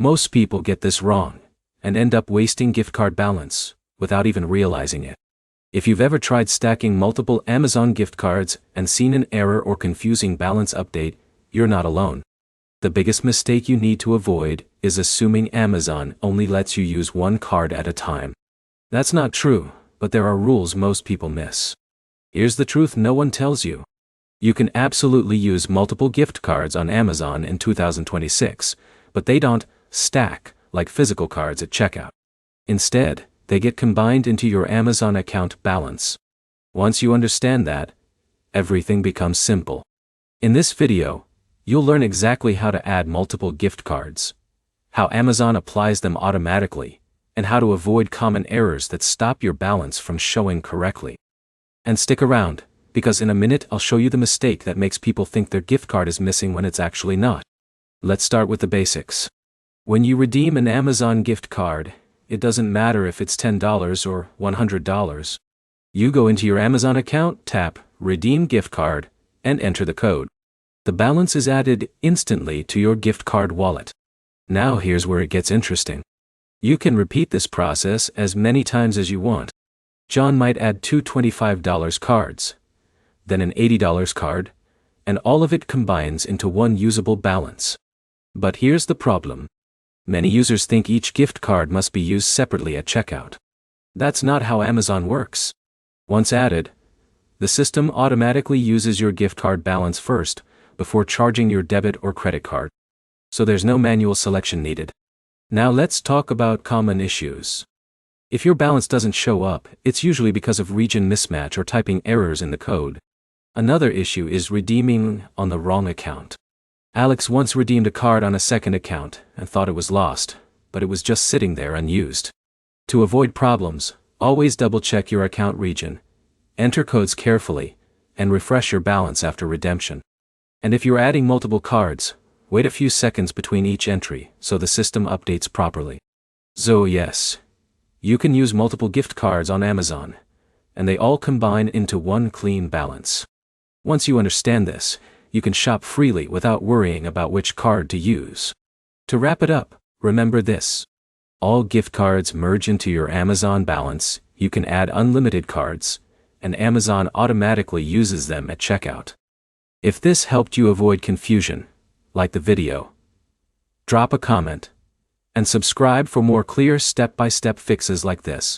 Most people get this wrong and end up wasting gift card balance without even realizing it. If you've ever tried stacking multiple Amazon gift cards and seen an error or confusing balance update, you're not alone. The biggest mistake you need to avoid is assuming Amazon only lets you use one card at a time. That's not true, but there are rules most people miss. Here's the truth no one tells you. You can absolutely use multiple gift cards on Amazon in 2026, but they don't stack like physical cards at checkout. Instead, they get combined into your Amazon account balance. Once you understand that, everything becomes simple. In this video, you'll learn exactly how to add multiple gift cards, how Amazon applies them automatically, and how to avoid common errors that stop your balance from showing correctly. And stick around, because in a minute I'll show you the mistake that makes people think their gift card is missing when it's actually not. Let's start with the basics. When you redeem an Amazon gift card, it doesn't matter if it's $10 or $100. You go into your Amazon account, tap Redeem Gift Card, and enter the code. The balance is added instantly to your gift card wallet. Now here's where it gets interesting. You can repeat this process as many times as you want. John might add two $25 cards, then an $80 card, and all of it combines into one usable balance. But here's the problem. Many users think each gift card must be used separately at checkout. That's not how Amazon works. Once added, the system automatically uses your gift card balance first, before charging your debit or credit card. So there's no manual selection needed. Now let's talk about common issues. If your balance doesn't show up, it's usually because of region mismatch or typing errors in the code. Another issue is redeeming on the wrong account. Alex once redeemed a card on a second account and thought it was lost, but it was just sitting there unused. To avoid problems, always double-check your account region, enter codes carefully, and refresh your balance after redemption. And if you're adding multiple cards, wait a few seconds between each entry so the system updates properly. So yes, you can use multiple gift cards on Amazon, and they all combine into one clean balance. Once you understand this, you can shop freely without worrying about which card to use. To wrap it up, remember this. All gift cards merge into your Amazon balance, you can add unlimited cards, and Amazon automatically uses them at checkout. If this helped you avoid confusion, like the video, drop a comment, and subscribe for more clear step-by-step fixes like this.